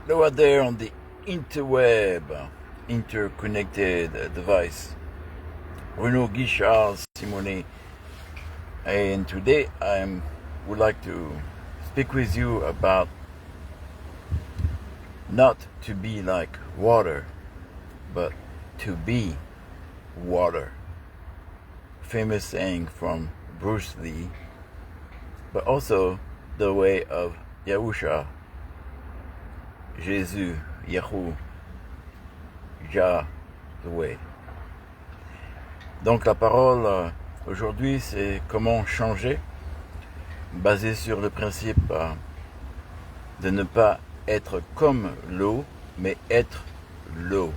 Hello out there on the interweb, interconnected device. Bruno, Guichard, Simonet, and today I would like to speak with you about not to be like water, but to be water. Famous saying from Bruce Lee, but also the way of Yahusha, Jésus, Yahoo, Jah, the way. Donc la parole aujourd'hui c'est comment changer, basé sur le principe de ne pas être comme l'eau, mais être l'eau.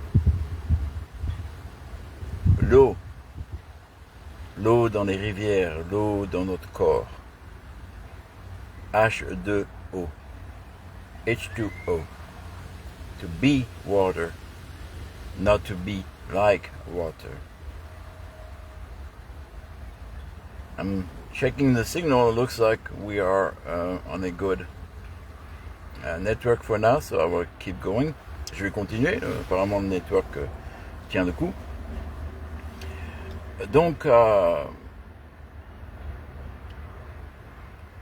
L'eau. L'eau dans les rivières, l'eau dans notre corps. H2O. H2O. To be water, not to be like water. I'm checking the signal. It looks like we are on a good network for now, so I will keep going. Je vais continuer. Apparemment, le network tient le coup. Donc,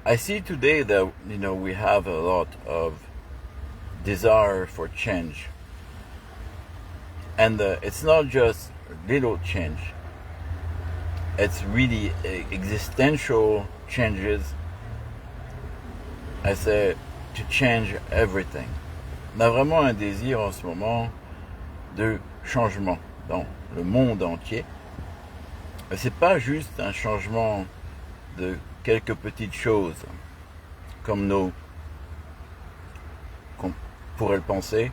I see today that we have a lot of desire for change, and it's not just little change. It's really existential changes. I say to change everything. On a vraiment un désir en ce moment de changement dans le monde entier. C'est pas juste un changement de quelques petites choses comme qu'on pourrait le penser.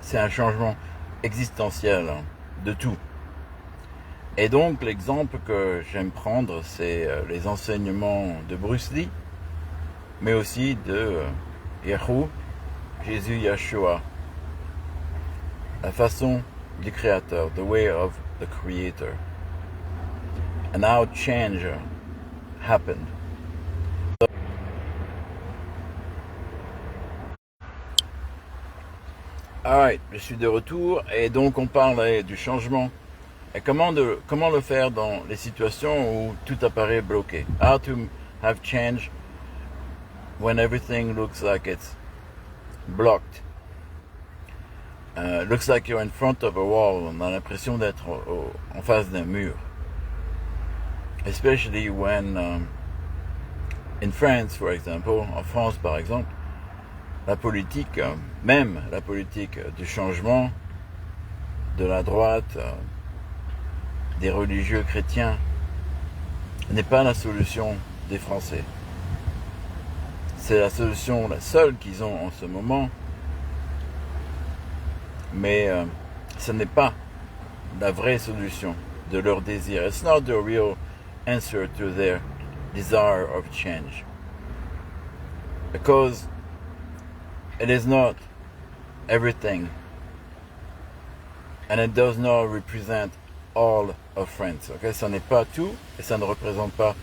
C'est un changement existentiel de tout. Et donc l'exemple que j'aime prendre, c'est les enseignements de Bruce Lee, mais aussi de Yahoo, Jésus, Yeshua, la façon du Créateur, the way of the Creator, and how change happened. Alright, je suis de retour et donc on parle du changement et comment le faire dans les situations où tout apparaît bloqué. How to have change when everything looks like it's blocked. Looks like you're in front of a wall. On a l'impression d'être en face d'un mur. Especially when in France, for example, en France par exemple, la politique, même la politique du changement de la droite, des religieux chrétiens, n'est pas la solution des Français. C'est la solution, la seule qu'ils ont en ce moment, mais ce n'est pas la vraie solution de leur désir. It's not the real answer to their desire of change. Because it is not everything, and it does not represent all of France. Okay? Ça n'est pas tout, et ça ne représente pas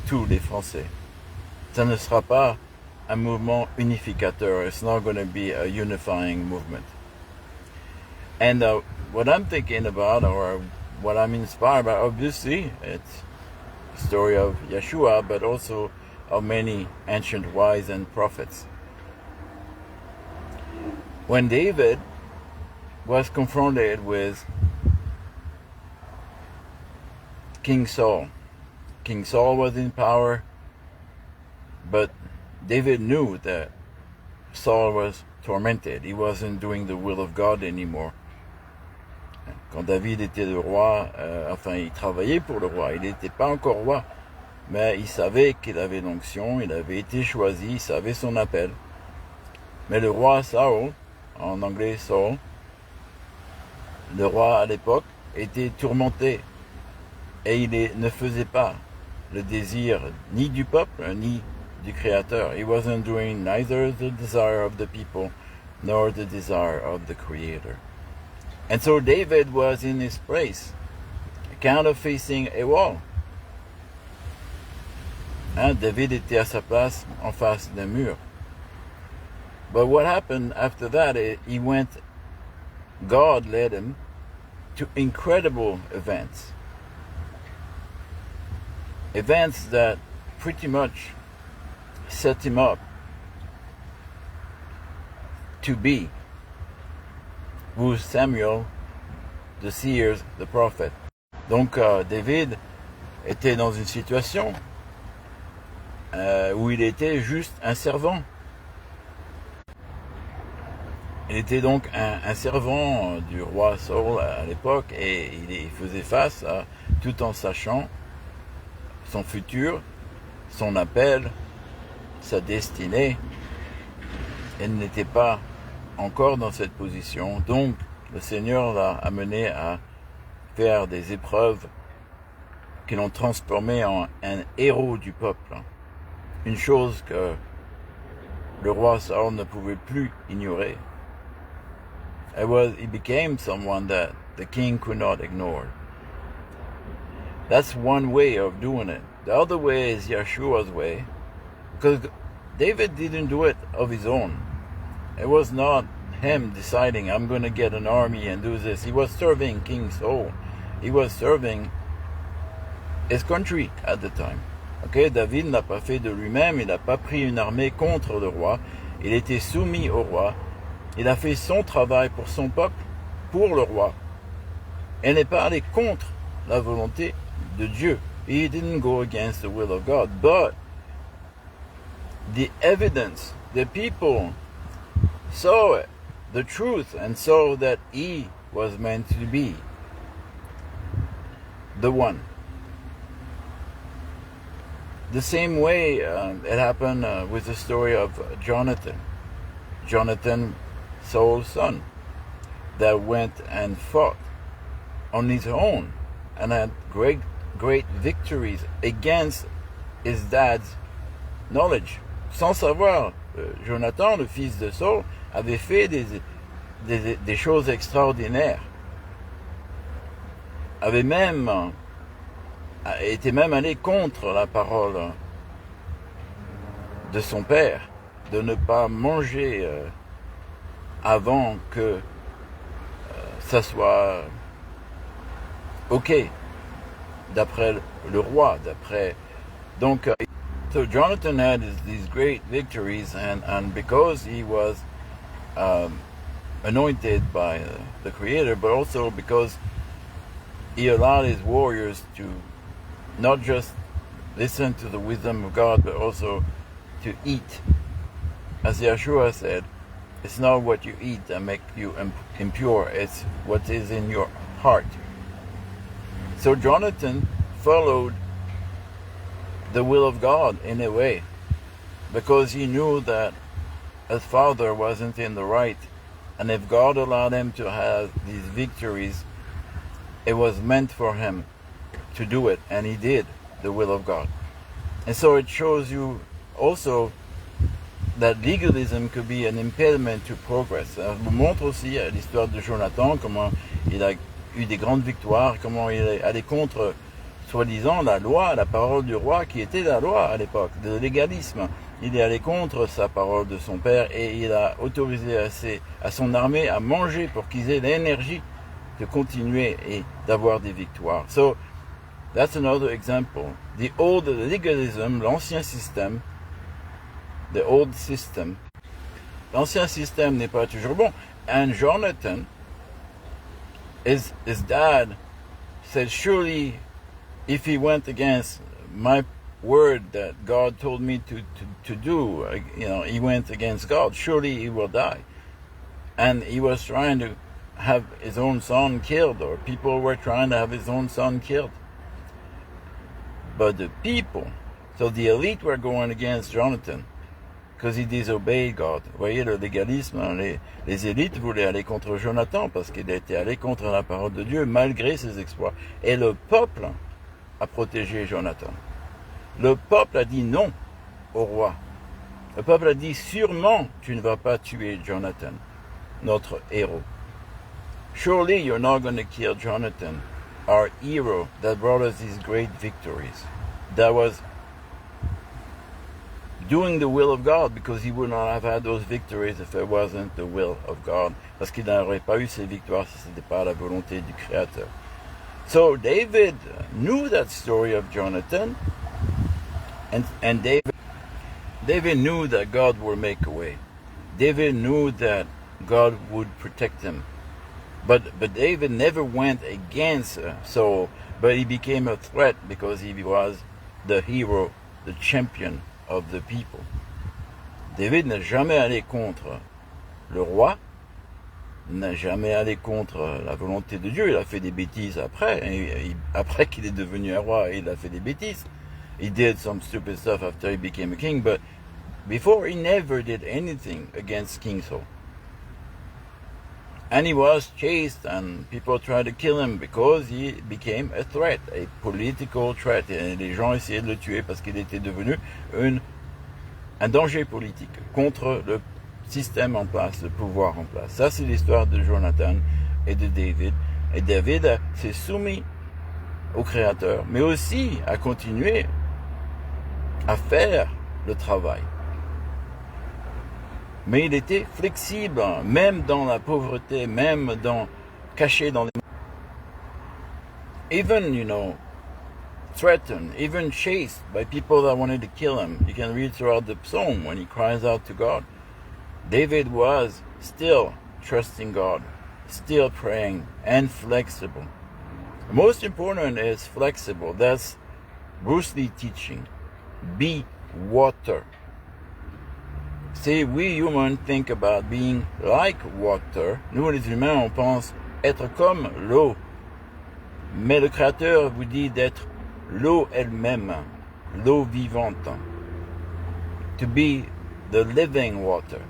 tous les Français. Ça ne sera pas un mouvement unificateur. It's not going to be a unifying movement. And what I'm thinking about, or what I'm inspired by, obviously, it's the story of Yeshua, but also of many ancient wise and prophets. When David was confronted with King Saul was in power, but David knew that Saul was tormented. He wasn't doing the will of God anymore. Quand David était le roi, il travaillait pour le roi, il n'était pas encore roi, mais il savait qu'il avait l'onction, il avait été choisi, il savait son appel. Mais le roi Saul, en anglais Saul, le roi à l'époque, était tourmenté, et il ne faisait pas le désir ni du peuple, ni du Créateur. He wasn't doing neither the desire of the people, nor the desire of the Creator. And so David was in his place, kind of facing a wall. David était à sa place en face d'un mur. But what happened after that, God led him to incredible events. Events that pretty much set him up to be who Samuel, the seers, the prophet. Donc David était dans une situation où il était juste un servant. Il était donc un servant du roi Saul à l'époque et il faisait face à, tout en sachant son futur, son appel, sa destinée. Il n'était pas encore dans cette position. Donc le Seigneur l'a amené à faire des épreuves qui l'ont transformé en un héros du peuple. Une chose que le roi Saul ne pouvait plus ignorer. He became someone that the king could not ignore. That's one way of doing it. The other way is Yeshua's way, because David didn't do it of his own. It was not him deciding, I'm going to get an army and do this. He was serving King Saul. He was serving his country at the time. Okay? David n'a pas fait de lui-même, il n'a pas pris une armée contre le roi. Il était soumis au roi. Il a fait son travail pour son peuple, pour le roi. Et n'est pas allé contre la volonté de Dieu. He didn't go against the will of God. But the evidence, the people saw it, the truth, and saw that he was meant to be the one. The same way it happened with the story of Jonathan. Jonathan, Saul's son, that went and fought on his own and had great victories against his dad's knowledge. Sans savoir, Jonathan, le fils de Saul, avait fait des choses extraordinaires. Était même allé contre la parole de son père, de ne pas manger avant que ça soit OK, d'après le roi, Donc, so Jonathan had these great victories, and because he was anointed by the Creator, but also because he allowed his warriors to not just listen to the wisdom of God, but also to eat. As Yeshua said, it's not what you eat that makes you impure, it's what is in your heart. So Jonathan followed the will of God in a way, because he knew that his father wasn't in the right, and if God allowed him to have these victories, it was meant for him to do it, and he did the will of God. And so it shows you also that legalism could be an impediment to progress. Ça vous montre aussi l'histoire de Jonathan, comment il a eu des grandes victoires, comment il est allé contre, soi-disant, la loi, la parole du roi, qui était la loi à l'époque, le légalisme. Il est allé contre sa parole de son père et il a autorisé à son armée à manger pour qu'ils aient l'énergie de continuer et d'avoir des victoires. So, that's another example. The old legalism, l'ancien système, the old system. L'ancien système n'est pas toujours bon. And Jonathan, his dad said, surely if he went against my word that God told me to do, he went against God, surely he will die. And he was trying to have his own son killed, or people were trying to have his own son killed. But the people, so the elite were going against Jonathan, because he disobeyed God. Vous voyez le légalisme, les élites voulaient aller contre Jonathan, parce qu'il était allé contre la parole de Dieu, malgré ses exploits. Et le peuple a protégé Jonathan. Le peuple a dit non au roi. Le peuple a dit, sûrement tu ne vas pas tuer Jonathan, notre héros. Surely you're not going to kill Jonathan, our hero that brought us these great victories. That was doing the will of God, because he would not have had those victories if it wasn't the will of God. Parce qu'il n'aurait pas eu ces victoires si ce n'était pas la volonté du Créateur. So David knew that story of Jonathan, and David knew that God would make a way. David knew that God would protect him. But David never went against Saul, but he became a threat because he was the hero, the champion of the people. David n'a jamais allé contre le roi, n'a jamais allé contre la volonté de Dieu. Il a fait des bêtises après. Après qu'il est devenu un roi, il a fait des bêtises. He did some stupid stuff after he became a king, but before he never did anything against King Saul. And he was chased, and people tried to kill him because he became a threat, a political threat. Et les gens essayaient de le tuer parce qu'il était devenu un danger politique contre le système en place, le pouvoir en place. Ça, c'est l'histoire de Jonathan et de David. Et David s'est soumis au Créateur, mais aussi a continué à faire le travail. Mais il était flexible, même dans la pauvreté, même caché dans les... Even, threatened, even chased by people that wanted to kill him. You can read throughout the psalm when he cries out to God. David was still trusting God, still praying, and flexible. The most important is flexible. That's Bruce Lee teaching. Be water. See, we humans think about being like water. Nous, les humains, on pense être comme l'eau. Mais le Créateur vous dit d'être l'eau elle-même, l'eau vivante. To be the living water.